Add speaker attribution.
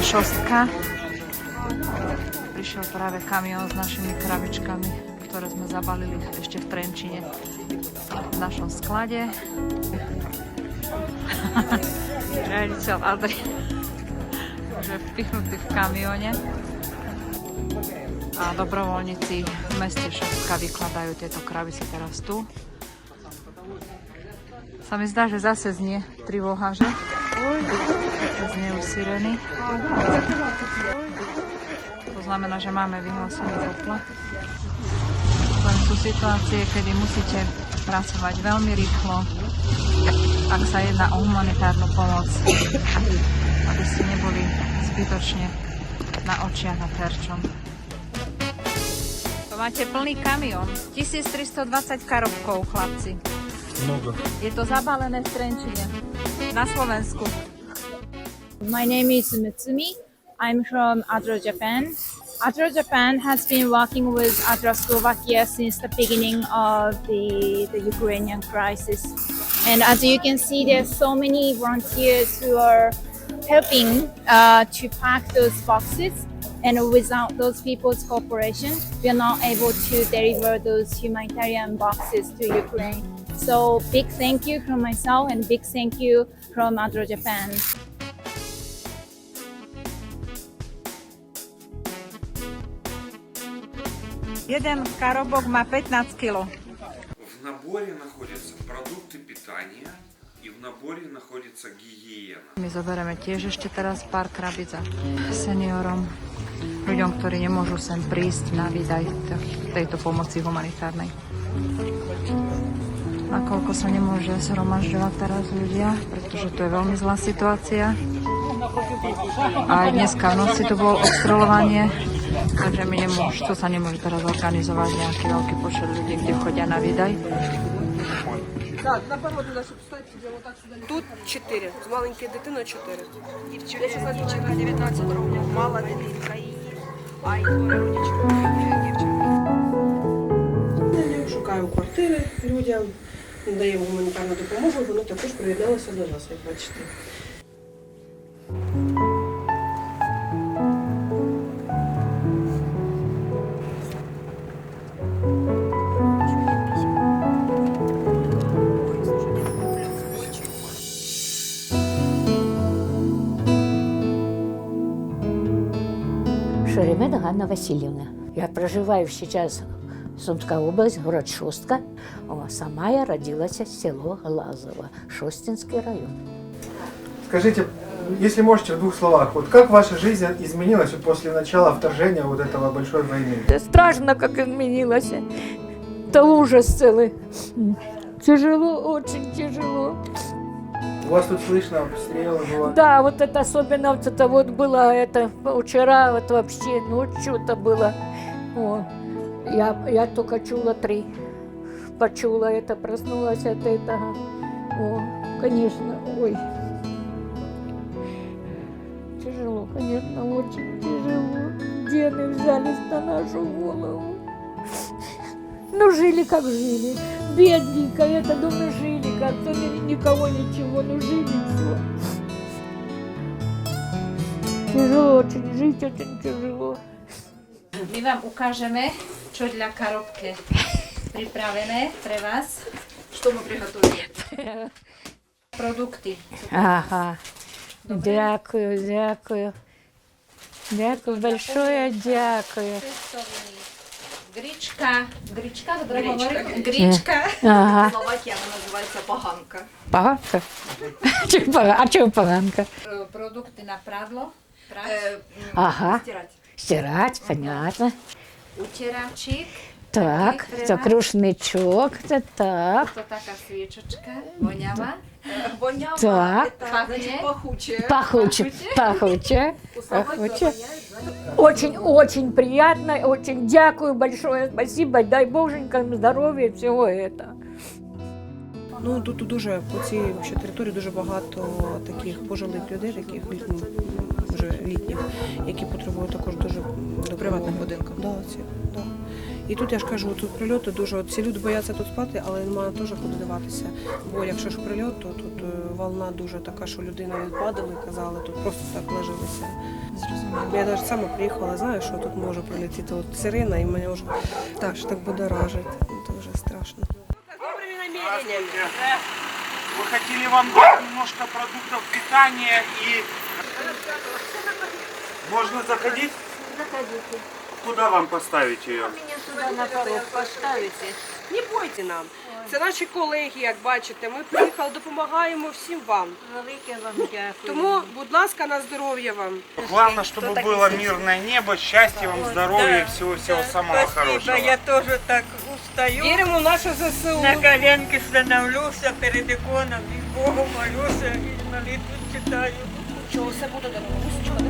Speaker 1: šostka. Prišiel práve kamión s našimi krabičkami, ktoré sme zabalili ešte v Trenčine v našom sklade. Riaditeľ Adrian už je vpichnutý v kamióne. A dobrovoľníci v meste Šostka vykladajú tieto krabice teraz tu. Sa mi zdá, že zase znie trivóha, že? Zniejú sireny. To znamená, že máme vyhlásenie tepla. To sú situácie, kedy musíte pracovať veľmi rýchlo, ak sa jedná o humanitárnu pomoc, aby ste neboli zbytočne na očiach a terčom. Máte plný kamión, 1320 karobkov, chlapci.
Speaker 2: Много.
Speaker 1: Je to zabalené v Trenčine, na Slovensku.
Speaker 3: My name is Mitsumi. I'm from Adro, Japan. Adro, Japan has been working with Adro, Slovakia since the beginning of the Ukrainian crisis. And as you can see, there's so many volunteers who are helping to pack those boxes. And without those people's cooperation, we are not able to deliver those humanitarian boxes to Ukraine. So big thank you from myself and big thank you from Adro, Japan.
Speaker 1: Jeden karobok má 15 kg.
Speaker 4: В наборе находятся продукты питания и в наборе находится гигиена.
Speaker 1: My zoberieme tiež ešte teraz pár krabic za seniorom, ľuďom, ktorí nemôžu sem prísť na výdaj tejto pomoci humanitárnej. Nakoľko sa nemôže zhromažďovať teraz ľudia, pretože tu je veľmi zlá situácia. A aj dneska v noci tu bolo obstreľovanie, takže tu sa nemôže teraz organizovať nejaký veľký počet ľudí, kde chodia na výdaj.
Speaker 5: Тут 4, з маленькою дитиною 4. Дівчинка 19 років, мала дитинка і дівчинка. Шукаємо квартири людям, надаємо гуманітарну допомогу, вони також приєдналися до нас, як бачите.
Speaker 6: Шеремета Ганна Васильевна. Я проживаю сейчас в Сумской области, город Шостка. Сама я родилась в село Лазово, Шостинский район.
Speaker 2: Скажите, если можете в двух словах, вот как ваша жизнь изменилась после начала вторжения вот этого большой войны?
Speaker 6: Страшно, как изменилось. Это ужас целый. Тяжело, очень тяжело.
Speaker 2: У вас тут слышно обстрелы было?
Speaker 6: Да, вот это особенно вот это вот было, это вчера вот вообще ночью-то было. О, я только чула 3. Почула это, проснулась от этого. О, конечно, ой. Тяжело, конечно, очень тяжело. Дены взялись на нашу голову. Ну, жили как жили. Бедненько, это, думаю, жили как-то, никого ничего, ну, жили все. Тяжело очень, жить очень тяжело.
Speaker 1: My vám ukážeme, čo dla karobke pripravené pre vás.
Speaker 5: Что мы приготовили?
Speaker 1: Produkty.
Speaker 6: Ага. Дякую, дякую. Дякую, большое дякую.
Speaker 1: Гречка.
Speaker 6: Ага.
Speaker 5: Словакия, она называется поганка.
Speaker 6: Поганка? А чего поганка?
Speaker 1: Produkty na prádlo.
Speaker 6: Ага.
Speaker 5: Стирать.
Speaker 6: Стирать, понятно.
Speaker 1: Утираčík.
Speaker 6: Так, это крушничок, это так.
Speaker 1: To taká sviečočka, voňavá.
Speaker 5: Вонява,
Speaker 6: Так.
Speaker 5: это значит пахучее.
Speaker 6: Пахуче, пахуче, пахуче. Очень приятно, очень дякую большое, спасибо, дай Боженька здоров'я, всього этого.
Speaker 5: Ну, тут дуже, по цій вообще, території дуже багато таких пожилих людей, таких вже літніх, які потребують також дуже добре приватних будинках? Да, ці, да. І тут я ж кажу, тут прильоти дуже. От ці люди бояться тут спати, але немає теж куди диватися. Бо якщо ж прильот, то тут волна дуже така, що людина відпадали, казали, тут просто так ложилися.
Speaker 1: Зрозуміло.
Speaker 5: Я навіть сама приїхала, знаю, що тут може прилетіти от сирена, і мене вже так будоражить. Це вже страшно.
Speaker 4: Здравствуйте. Мы хотели вам дать немножко продуктов питания и... Можно заходить?
Speaker 6: Заходите.
Speaker 4: Куда вам поставить ее?
Speaker 6: Меня сюда на порог поставите.
Speaker 5: Не бойте нам. Це наші колеги, як бачите. Ми приїхали, допомагаємо всім вам.
Speaker 6: Велике вам дякую.
Speaker 5: Тому, будь ласка, на здоров'я вам.
Speaker 4: Главное, чтобы было мирное небо, счастья вам, здоровья, всего-всего самого хорошего.
Speaker 7: Я тоже так устаю,
Speaker 5: Віримо в наше ЗСУ.
Speaker 7: на коленки становлюся перед иконом, и Богу молюся, и молитву читаю.
Speaker 5: Чого все буде добре? Мусічка,